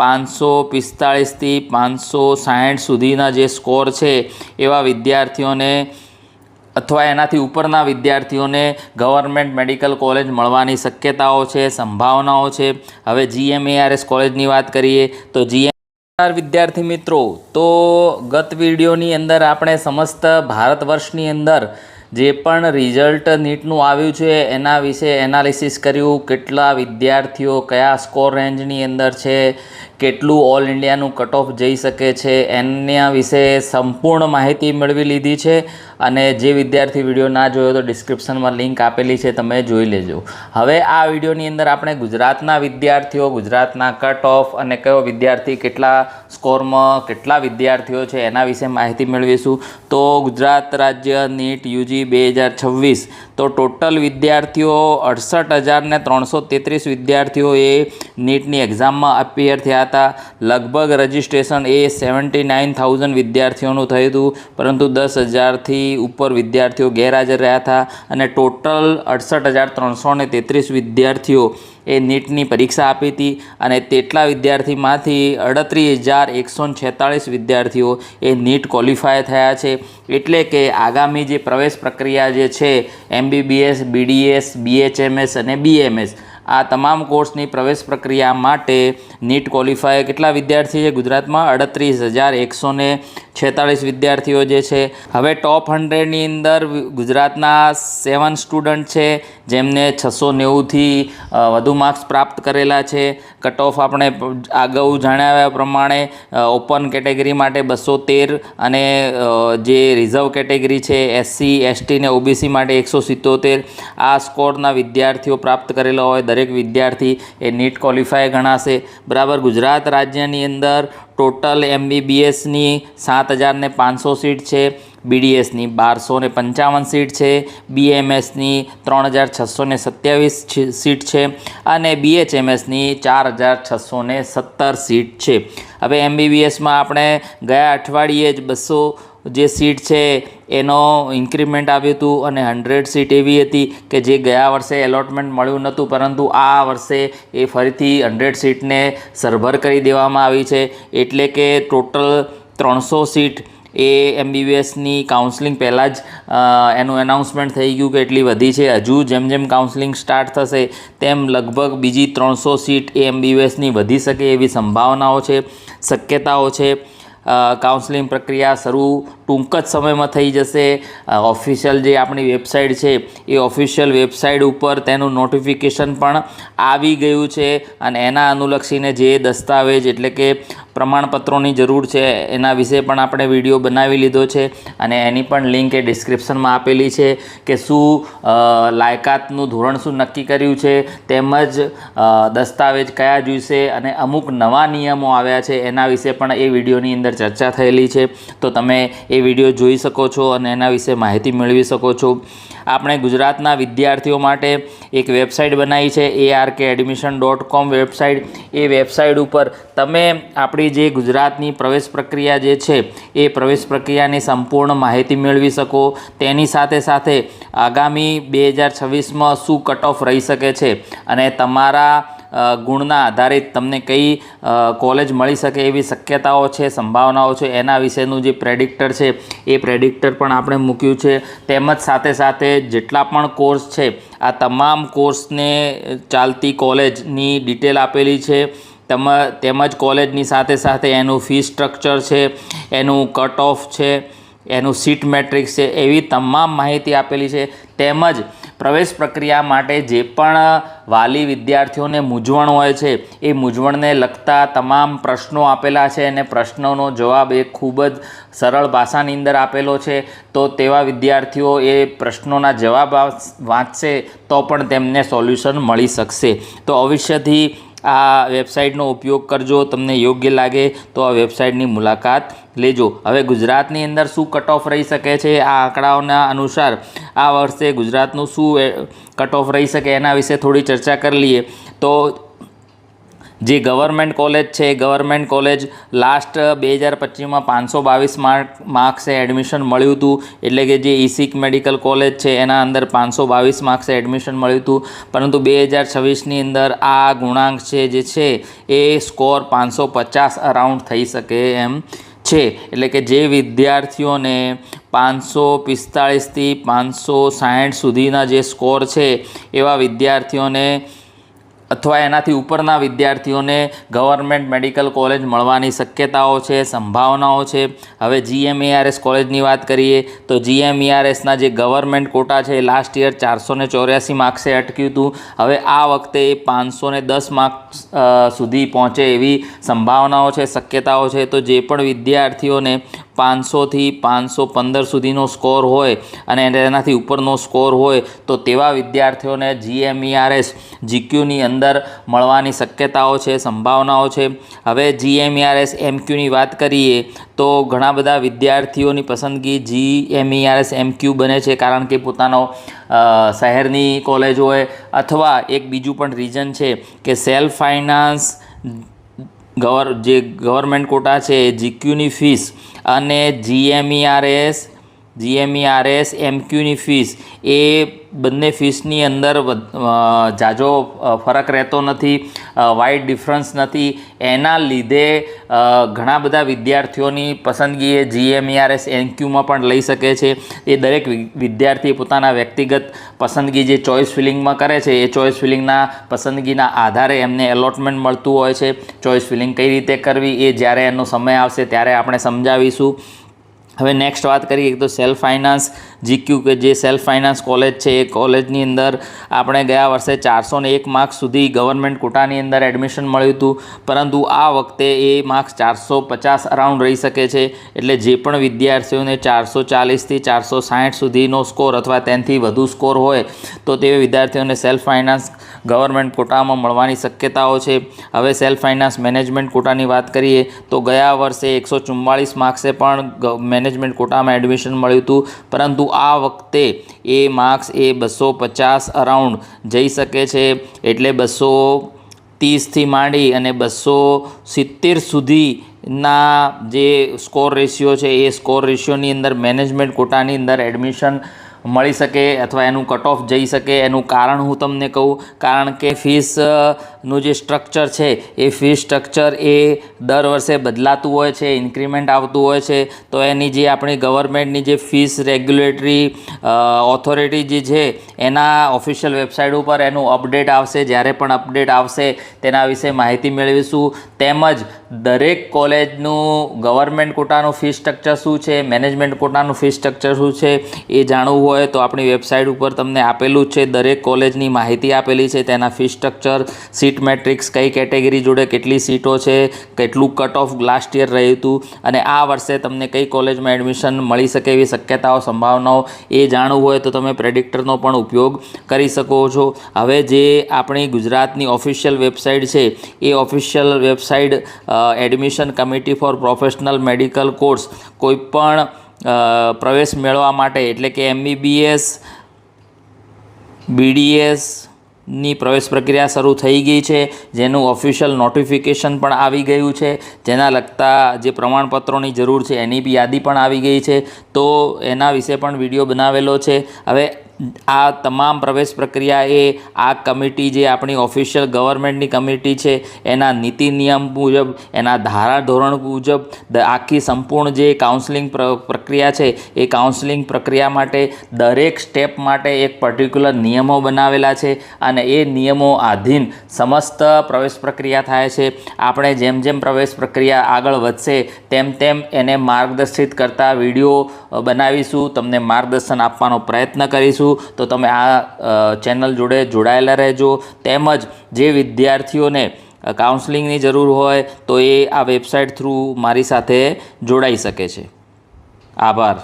545થી 560 સુધીના જે સ્કોર છે એવા વિદ્યાર્થીઓને અથવા એનાથી ઉપરના વિદ્યાર્થીઓને ગવર્મેન્ટ મેડિકલ કોલેજ મળવાની શક્યતાઓ છે, સંભાવનાઓ છે। હવે GMARS કોલેજની વાત કરીએ તો વિદ્યાર્થી મિત્રો, તો ગત વિડીયોની અંદર આપણે સમસ્ત ભારત વર્ષની અંદર જે પણ રિઝલ્ટ નીટનું આવ્યું છે એના વિશે એનાલિસિસ કર્યું। કેટલા વિદ્યાર્થીઓ કયા સ્કોર રેન્જની અંદર છે, કેટલું ઓલ ઇન્ડિયાનું કટ ઓફ જઈ શકે છે એના વિશે સંપૂર્ણ માહિતી મેળવી લીધી છે। અને જે વિદ્યાર્થી વિડીયો ના જોયો તો ડિસ્ક્રિપ્શનમાં લિંક આપેલી છે, તમે જોઈ લેજો। હવે આ વિડીયોની અંદર આપણે ગુજરાતના વિદ્યાર્થીઓ, ગુજરાતના કટ ઓફ અને કયો વિદ્યાર્થી કેટલા સ્કોરમાં કેટલા વિદ્યાર્થીઓ છે એના વિશે માહિતી મેળવીશું। તો ગુજરાત રાજ્ય નીટ UG 2026 તો ટોટલ વિદ્યાર્થીઓ 68,333 વિદ્યાર્થીઓએ નીટની એક્ઝામમાં અપિયર થયા હતા। લગભગ રજિસ્ટ્રેશન એ 79,000 વિદ્યાર્થીઓનું થયું હતું, પરંતુ 10,000થી ઉપર વિદ્યાર્થીઓ ગેરહાજર રહ્યા હતા અને ટોટલ 68,333 વિદ્યાર્થીઓ એ નીટની પરીક્ષા આપી હતી અને તેટલા વિદ્યાર્થીમાંથી 38,146 વિદ્યાર્થીઓ એ નીટ ક્વોલિફાય થયા છે। એટલે કે આગામી જે પ્રવેશ પ્રક્રિયા જે છે MBBS, BDS, BHMS અને BMS આ તમામ કોર્સની પ્રવેશ પ્રક્રિયા માટે નીટ ક્વોલિફાય કેટલા વિદ્યાર્થી છે ગુજરાતમાં? 38,146 વિદ્યાર્થીઓ જે છે। હવે ટોપ 100ની અંદર ગુજરાતના 7 સ્ટુડન્ટ છે જેમને 690થી વધુ માર્ક્સ પ્રાપ્ત કરેલા છે। કટ ઓફ આપણે અગાઉ જણાવ્યા પ્રમાણે ઓપન કેટેગરી માટે 213 અને જે રિઝર્વ કેટેગરી છે SC, ST ને OBC માટે 177 આ સ્કોરના વિદ્યાર્થીઓ પ્રાપ્ત કરેલા હોય દરેક વિદ્યાર્થી એ નીટ ક્વોલિફાય ગણાશે, બરાબર। ગુજરાત રાજ્યની અંદર ટોટલ MBBSની 7,500 સીટ છે, BDSની 1,255 સીટ છે, BMSની 3,627 સીટ છે અને BHMSની 4,617 સીટ છે। હવે MBBSમાં આપણે ગયા અઠવાડિયે જ 200 જે સીટ છે એનો ઇન્ક્રીમેન્ટ આવ્યું હતું અને 100 સીટ એવી હતી કે જે ગયા વર્ષે એલોટમેન્ટ મળ્યું નહોતું, પરંતુ આ વર્ષે એ ફરીથી 100 સીટને સરભર કરી દેવામાં આવી છે। એટલે કે ટોટલ 300 સીટ એ MBBSની કાઉન્સલિંગ પહેલાં જ એનું એનાઉન્સમેન્ટ થઈ ગયું કે એટલી વધી છે। હજુ જેમ જેમ કાઉન્સલિંગ સ્ટાર્ટ થશે તેમ લગભગ બીજી 300 સીટ એ MBBSની વધી શકે એવી સંભાવનાઓ છે, શક્યતાઓ છે। કાઉન્સલિંગ પ્રક્રિયા શરૂ ટૂંક જ સમયમાં થઈ જશે। ઓફિશિયલ જે આપણી વેબસાઇટ છે એ ઓફિશિયલ વેબસાઇટ ઉપર તેનું નોટિફિકેશન પણ આવી ગયું છે અને એના અનુલક્ષીને જે દસ્તાવેજ એટલે કે પ્રમાણપત્રોની જરૂર છે એના વિશે પણ આપણે વિડીયો બનાવી લીધો છે અને એની પણ લિંક એ ડિસ્ક્રિપ્શનમાં આપેલી છે કે શું લાયકાતનું ધોરણ શું નક્કી કર્યું છે, તેમજ દસ્તાવેજ કયા જોઈશે અને અમુક નવા નિયમો આવ્યા છે એના વિશે પણ એ વિડીયોની અંદર ચર્ચા થયેલી છે। તો તમે એ વિડીયો જોઈ શકો છો અને એના વિશે માહિતી મેળવી શકો છો। આપણે ગુજરાતના વિદ્યાર્થીઓ માટે એક વેબસાઇટ બનાવી છે arkadmission.com વેબસાઇટ। એ વેબસાઇટ ઉપર તમે આપણી જે ગુજરાતની પ્રવેશ પ્રક્રિયા જે છે એ પ્રવેશ પ્રક્રિયાની સંપૂર્ણ માહિતી મેળવી શકો। તેની સાથે સાથે આગામી 2026માં શું કટ ઓફ રહી શકે છે અને તમારા ગુણના આધારિત તમને કઈ કોલેજ મળી શકે એવી શક્યતાઓ છે, સંભાવનાઓ છે એના વિશેનું જે પ્રેડિક્ટર છે એ પ્રેડિક્ટર પણ આપણે મૂક્યું છે। તેમજ સાથે સાથે જેટલા પણ કોર્સ છે આ તમામ કોર્સને ચાલતી કોલેજની ડિટેલ આપેલી છે, તેમજ કોલેજની સાથે સાથે એનું ફી સ્ટ્રક્ચર છે, એનું કટ ઓફ છે, એનું સીટ મેટ્રિક્સ છે, એવી તમામ માહિતી આપેલી છે। તેમજ પ્રવેશ પ્રક્રિયા માટે જે પણ વાલી વિદ્યાર્થીઓને મૂંઝવણ હોય છે એ મૂંઝવણને લગતા તમામ પ્રશ્નો આપેલા છે અને પ્રશ્નોનો જવાબ એ ખૂબ જ સરળ ભાષાની અંદર આપેલો છે। તો તેવા વિદ્યાર્થીઓ એ પ્રશ્નોના જવાબ વાંચશે તો પણ તેમને સોલ્યુશન મળી શકશે। તો અવશ્યથી આ વેબસાઇટનો ઉપયોગ કરજો, તમને યોગ્ય લાગે તો આ વેબસાઇટની મુલાકાત લેજો। હવે ગુજરાતની અંદર શું કટ ઓફ રહી શકે છે આ આંકડાઓના અનુસાર આ વર્ષે ગુજરાતનું શું કટ ઓફ રહી શકે એના વિશે થોડી ચર્ચા કરી લઈએ। તો જે ગવર્મેન્ટ કોલેજ છે, ગવર્મેન્ટ કોલેજ લાસ્ટ 2025માં 522 માર્ક્સે એડમિશન મળ્યું હતું, એટલે કે જે ઇસિક મેડિકલ કોલેજ છે એના અંદર 522 માર્ક્સે એડમિશન મળ્યું હતું, પરંતુ 2026ની અંદર આ ગુણાંક છે જે છે એ સ્કોર 550 અરાઉન્ડ થઈ શકે એમ છે. એટલે કે જે વિદ્યાર્થીઓને 545થી 560 સુધીના જે સ્કોર છે એવા વિદ્યાર્થીઓને અથવા એનાથી ઉપરના વિદ્યાર્થીઓને ગવર્મેન્ટ મેડિકલ કોલેજ મળવાની શક્યતાઓ છે, સંભાવનાઓ છે. હવે GMERS કોલેજની વાત કરીએ તો GMERSના જે ગવર્મેન્ટ કોટા છે લાસ્ટ યર 484 માર્ક્સે અટક્યું હતું. હવે આ વખતે 510 માર્ક્સ સુધી પહોંચે એવી સંભાવનાઓ છે, શક્યતાઓ છે. તો જે પણ વિદ્યાર્થીઓને 500થી 515 સુધીનો સ્કોર હોય અને એનાથી ઉપરનો સ્કોર હોય તો તેવા વિદ્યાર્થીઓને GMERS GQની અંદર મળવાની શક્યતાઓ છે, સંભાવનાઓ છે. હવે GMERS MQની વાત કરીએ તો ઘણા બધા વિદ્યાર્થીઓની પસંદગી GMERS MQ બને છે, કારણ કે પોતાનો શહેરની કોલેજ હોય અથવા એક બીજું પણ રીઝન છે કે સેલ્ફ ફાઇનાન્સ જે ગવર્મેન્ટ કોટા છે GQની ફીસ અને GMERS MQની ફીસ એ બંને ફીસની અંદર ઝાઝો ફરક રહેતો નથી, વાઇડ ડિફરન્સ નથી. એના લીધે ઘણા બધા વિદ્યાર્થીઓની પસંદગી એ GMERS MQમાં પણ લઈ શકે છે. એ દરેક વિદ્યાર્થી પોતાના વ્યક્તિગત પસંદગી જે ચોઇસ ફિલિંગમાં કરે છે એ ચોઇસ ફિલિંગના પસંદગીના આધારે એમને એલોટમેન્ટ મળતું હોય છે. ચોઇસ ફિલિંગ કઈ રીતે કરવી એ જ્યારે એનો સમય આવશે ત્યારે આપણે સમજાવીશું. હવે નેક્સ્ટ વાત કરીએ તો સેલ્ફ ફાઇનાન્સ GQ કે જે સેલ્ફ ફાઇનાન્સ કોલેજ છે એ કોલેજની અંદર આપણે ગયા વર્ષે 401 માર્ક્સ સુધી ગવર્મેન્ટ કોટાની અંદર એડમિશન મળ્યું હતું, પરંતુ આ વખતે એ માર્ક્સ 450 અરાઉન્ડ રહી શકે છે. એટલે જે પણ વિદ્યાર્થીઓને 440થી 460 સુધીનો સ્કોર અથવા તેનાથી વધુ સ્કોર હોય તો તે વિદ્યાર્થીઓને સેલ્ફ ફાઇનાન્સ ગવર્મેન્ટ કોટામાં મળવાની શક્યતાઓ છે. હવે સેલ્ફ ફાઇનાન્સ મેનેજમેન્ટ કોટાની વાત કરીએ તો ગયા વર્ષે 144 માર્ક્સે પણ મેનેજમેન્ટ કોટામાં એડમિશન મળ્યું હતું, પરંતુ આ વખતે એ માર્ક્સ એ 250 અરાઉન્ડ જઈ શકે છે. એટલે 230થી માંડી અને 270 સુધીના જે સ્કોર રેશિયો છે એ સ્કોર રેશિયોની અંદર મેનેજમેન્ટ કોટાની અંદર એડમિશન મળી શકે અથવા એનું કટ ઓફ જઈ શકે. એનું કારણ હું તમને કહું, કારણ કે ફીસનું જે સ્ટ્રક્ચર છે એ ફીસ સ્ટ્રક્ચર એ દર વર્ષે બદલાતું હોય છે, ઇન્ક્રીમેન્ટ આવતું હોય છે. તો એની જે આપણી ગવર્મેન્ટની જે ફીસ રેગ્યુલેટરી ઓથોરિટી જે છે એના ઓફિશિયલ વેબસાઇટ ઉપર એનું અપડેટ આવશે. જ્યારે પણ અપડેટ આવશે તેના વિશે માહિતી મેળવીશું. તેમજ દરેક કોલેજનું ગવર્મેન્ટ કોટાનું ફીસ સ્ટ્રક્ચર શું છે, મેનેજમેન્ટ કોટાનું ફીસ સ્ટ્રક્ચર શું છે એ જાણવું હોય તો આપણી વેબસાઇટ ઉપર તમને આપેલું જ છે. દરેક કોલેજની માહિતી આપેલી છે, તેના ફી સ્ટ્રક્ચર, સીટ મેટ્રિક્સ, કઈ કેટેગરી જોડે કેટલી સીટો છે, કેટલું કટ ઓફ લાસ્ટ યર રહ્યું હતું અને આ વર્ષે તમને કઈ કોલેજમાં એડમિશન મળી શકે એવી શક્યતાઓ, સંભાવનાઓ એ જાણવું હોય તો તમે પ્રેડિક્ટરનો પણ ઉપયોગ કરી શકો છો. હવે જે આપણી ગુજરાતની ઓફિશિયલ વેબસાઇટ છે એ official website admission committee for professional medical course કોઈપણ પ્રવેશ મેળવવા માટે એટલે કે MBBS BDSની પ્રવેશ પ્રક્રિયા શરૂ થઈ ગઈ છે, જેનું ઓફિશિયલ નોટિફિકેશન પણ આવી ગયું છે. જેના લગતા જે પ્રમાણપત્રોની જરૂર છે એની બી યાદી પણ આવી ગઈ છે, તો એના વિશે પણ વિડીયો બનાવેલો છે. હવે આ તમામ પ્રવેશ પ્રક્રિયા એ આ કમિટી જે આપણી ઓફિશિયલ ગવર્મેન્ટની કમિટી છે એના નીતિ નિયમ મુજબ, એના ધારા ધોરણ મુજબ આખી સંપૂર્ણ જે કાઉન્સેલિંગ પ્રક્રિયા છે એ કાઉન્સેલિંગ પ્રક્રિયા માટે દરેક સ્ટેપ માટે એક પર્ટિક્યુલર નિયમો બનાવેલા છે અને એ નિયમો આધીન સમસ્ત પ્રવેશ પ્રક્રિયા થાય છે. આપણે જેમ જેમ પ્રવેશ પ્રક્રિયા આગળ વધશે તેમ તેમ એને માર્ગદર્શિત કરતા વિડીયો બનાવીશું, તમને માર્ગદર્શન આપવાનો પ્રયત્ન કરીશું. તો તમે આ ચેનલ જોડે જોડાયેલા રહેજો. તેમજ જે વિદ્યાર્થીઓને કાઉન્સેલિંગની જરૂર હોય તો એ આ વેબસાઇટ થ્રુ મારી સાથે જોડાઈ શકે છે. આભાર.